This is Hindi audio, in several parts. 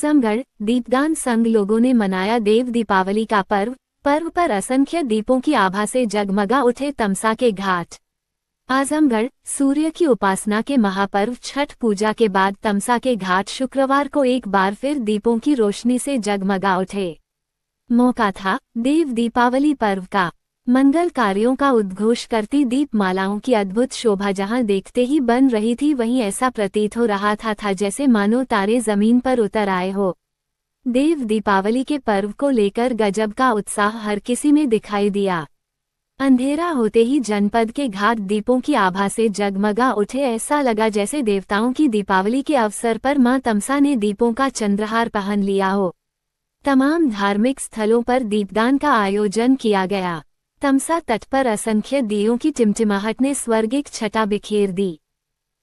आजमगढ़ दीपदान संघ लोगों ने मनाया देव दीपावली का पर्व पर असंख्य दीपों की आभा से जगमगा उठे तमसा के घाट। आजमगढ़ सूर्य की उपासना के महापर्व छठ पूजा के बाद तमसा के घाट शुक्रवार को एक बार फिर दीपों की रोशनी से जगमगा उठे। मौका था देव दीपावली पर्व का। मंगल कार्यों का उद्घोष करती दीपमालाओं की अद्भुत शोभा जहां देखते ही बन रही थी, वहीं ऐसा प्रतीत हो रहा था जैसे मानो तारे जमीन पर उतर आए हो। देव दीपावली के पर्व को लेकर गजब का उत्साह हर किसी में दिखाई दिया। अंधेरा होते ही जनपद के घाट दीपों की आभा से जगमगा उठे। ऐसा लगा जैसे देवताओं की दीपावली के अवसर पर मां तमसा ने दीपों का चंद्रहार पहन लिया हो। तमाम धार्मिक स्थलों पर दीपदान का आयोजन किया गया। तमसा तट पर असंख्य दियों की टिमटिमाहट ने स्वर्गिक छटा बिखेर दी।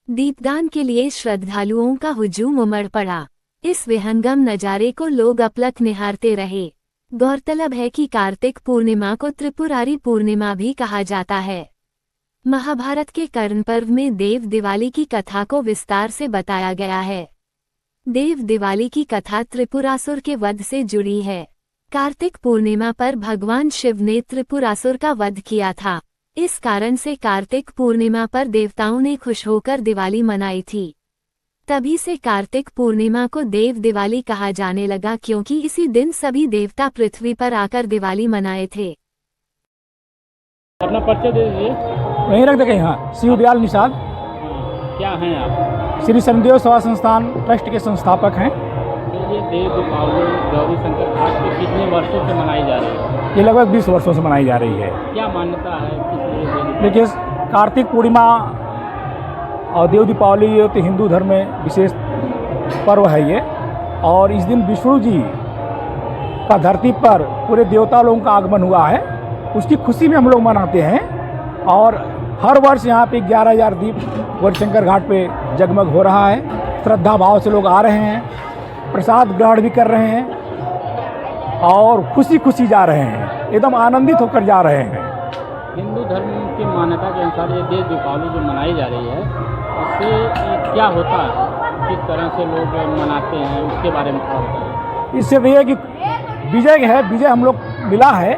दीपदान के लिए श्रद्धालुओं का हुजूम उमड़ पड़ा। इस विहंगम नजारे को लोग अपलक निहारते रहे। गौरतलब है कि कार्तिक पूर्णिमा को त्रिपुरारी पूर्णिमा भी कहा जाता है। महाभारत के कर्ण पर्व में देव दिवाली की कथा को विस्तार से बताया गया है। देव दिवाली की कथा त्रिपुरासुर के वध से जुड़ी है। कार्तिक पूर्णिमा पर भगवान शिव ने त्रिपुरासुर का वध किया था। इस कारण से कार्तिक पूर्णिमा पर देवताओं ने खुश होकर दिवाली मनाई थी। तभी से कार्तिक पूर्णिमा को देव दिवाली कहा जाने लगा, क्योंकि इसी दिन सभी देवता पृथ्वी पर आकर दिवाली मनाए थे। अपना परिचय दे दीजिए। वहीं रख देंगे। हाँ, शिव दयाल निषाद। क्या हैं आप? श्री शनिदेव सेवा संस्थान ट्रस्ट के संस्थापक हैं। ये देव दीपावली गौरी शंकर घाट पे कितने वर्षों से मनाई जा रही है? ये लगभग 20 वर्षों से मनाई जा रही है। क्या मान्यता है? देखिए, कार्तिक पूर्णिमा और देव दीपावली ये तो हिंदू धर्म में विशेष पर्व है ये। और इस दिन विष्णु जी का धरती पर पूरे देवता लोगों का आगमन हुआ है, उसकी खुशी में हम लोग मनाते हैं। और हर वर्ष यहाँ पे 11,000 दीप गौरीशंकर घाट पे जगमग हो रहा है। श्रद्धा भाव से लोग आ रहे हैं, प्रसाद ग्रहण भी कर रहे हैं और खुशी खुशी जा रहे हैं, एकदम आनंदित होकर जा रहे हैं। हिंदू धर्म की मान्यता के अनुसार ये देव दीपावली जो मनाई जा रही है, इससे क्या होता है, किस तरह से लोग मनाते हैं, उसके बारे में थोड़ा बताइए। इससे ये है कि विजय है, विजय हम लोग मिला है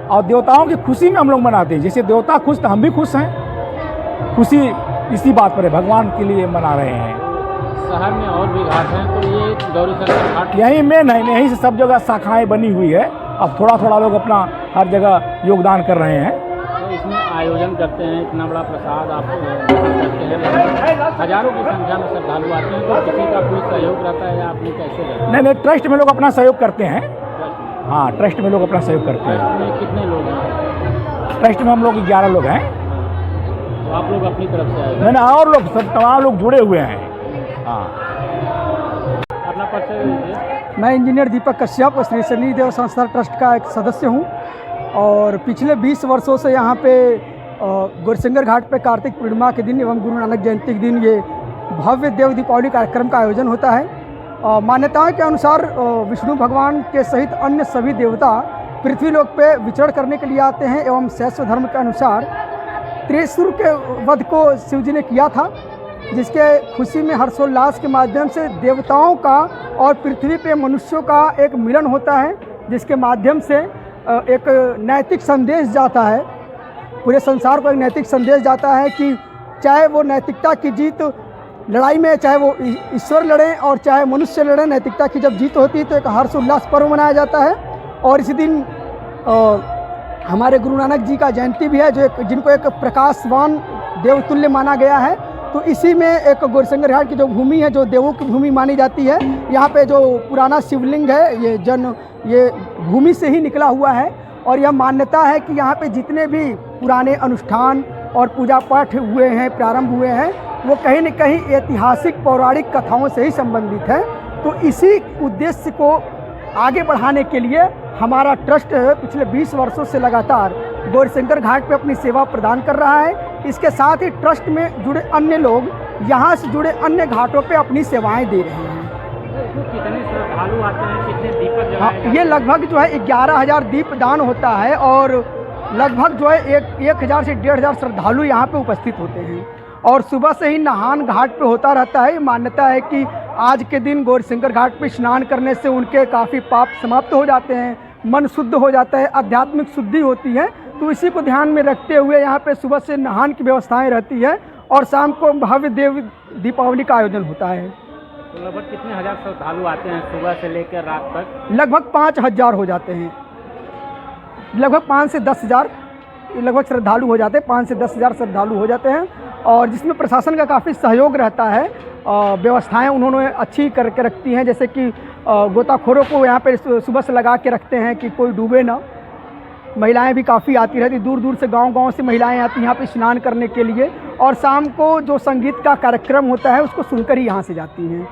और देवताओं की खुशी में हम लोग मनाते हैं। जैसे देवता खुश तो हम भी खुश हैं। खुशी इसी बात पर है, भगवान के लिए मना रहे हैं। शहर में और भी घाट हैं, तो ये गौरी शंकर घाट यही मेन है, यहीं से सब जगह शाखाएं बनी हुई है। अब थोड़ा थोड़ा लोग अपना हर जगह योगदान कर रहे हैं। तो इसमें आयोजन करते हैं, इतना बड़ा प्रसाद आप करते हैं, हजारों की संख्या में श्रद्धालु आते हैं, तो किसी का कोई सहयोग रहता है या आपने कैसे रहता है? नहीं, ट्रस्ट में लोग अपना सहयोग करते हैं। हाँ, ट्रस्ट में लोग अपना सहयोग करते हैं। ट्रस्ट में कितने लोग हैं? ट्रस्ट में हम लोग 11 लोग हैं। तो आप लोग अपनी तरफ से आए? नहीं, और लोग सब तमाम लोग जुड़े हुए हैं। हाँ, अपना परिचय दीजिए। मैं इंजीनियर दीपक कश्यप श्री शनिदेव संस्था ट्रस्ट का एक सदस्य हूँ और पिछले 20 वर्षों से यहाँ पे गौरीशंकर घाट पे कार्तिक पूर्णिमा के दिन एवं गुरु नानक जयंती के दिन ये भव्य देव दीपावली कार्यक्रम का आयोजन होता है। मान्यताओं के अनुसार विष्णु भगवान के सहित अन्य सभी देवता पृथ्वी लोक पे विचरण करने के लिए आते हैं एवं शैव धर्म के अनुसार त्रिशूल के वध को शिव जी ने किया था, जिसके खुशी में हर्षोल्लास के माध्यम से देवताओं का और पृथ्वी पे मनुष्यों का एक मिलन होता है, जिसके माध्यम से एक नैतिक संदेश जाता है, पूरे संसार को एक नैतिक संदेश जाता है कि चाहे वो नैतिकता की जीत लड़ाई में, चाहे वो ईश्वर लड़ें और चाहे मनुष्य लड़ें, नैतिकता की जब जीत होती है तो एक हर्षोल्लास पर्व मनाया जाता है। और इसी दिन हमारे गुरु नानक जी का जयंती भी है, जिनको एक प्रकाशवान देवतुल्य माना गया है। तो इसी में एक गौरीशंकर घाट की जो भूमि है, जो देवों की भूमि मानी जाती है, यहाँ पे जो पुराना शिवलिंग है ये भूमि से ही निकला हुआ है। और यह मान्यता है कि यहाँ पे जितने भी पुराने अनुष्ठान और पूजा पाठ हुए हैं, प्रारंभ हुए हैं, वो कहीं न कहीं ऐतिहासिक पौराणिक कथाओं से ही संबंधित है। तो इसी उद्देश्य को आगे बढ़ाने के लिए हमारा ट्रस्ट पिछले 20 वर्षों से लगातार गौरीशंकर घाट पे अपनी सेवा प्रदान कर रहा है। इसके साथ ही ट्रस्ट में जुड़े अन्य लोग यहाँ से जुड़े अन्य घाटों पे अपनी सेवाएं दे रहे हैं। कितने श्रद्धालु आते हैं, कितने दीपक जलाए जाते हैं? ये लगभग जो है 11,000 दीप दान होता है और लगभग जो है 1,000 से 1,500 श्रद्धालु यहाँ पे उपस्थित होते हैं। और सुबह से ही नहान घाट पे होता रहता है। मान्यता है कि आज के दिन गौरीशंकर घाट पे स्नान करने से उनके काफ़ी पाप समाप्त हो जाते हैं, मन शुद्ध हो जाता है, आध्यात्मिक शुद्धि होती है। तो इसी को ध्यान में रखते हुए यहाँ पे सुबह से नहान की व्यवस्थाएं रहती है और शाम को भव्य देव दीपावली का आयोजन होता है। तो लगभग कितने हजार श्रद्धालु आते हैं सुबह से लेकर रात तक? लगभग 5,000 हो जाते हैं, लगभग 5 से 10,000 लगभग श्रद्धालु हो जाते हैं, 5 से 10,000 श्रद्धालु हो जाते हैं। और जिसमें प्रशासन का काफ़ी सहयोग रहता है। व्यवस्थाएं उन्होंने अच्छी करके रखती हैं, जैसे कि गोताखोरों को यहाँ पे सुबह से लगा के रखते हैं कि कोई डूबे ना। महिलाएं भी काफ़ी आती रहती, दूर दूर से गांव-गांव से महिलाएं आती हैं यहाँ पे स्नान करने के लिए, और शाम को जो संगीत का कार्यक्रम होता है उसको सुनकर ही यहाँ से जाती हैं।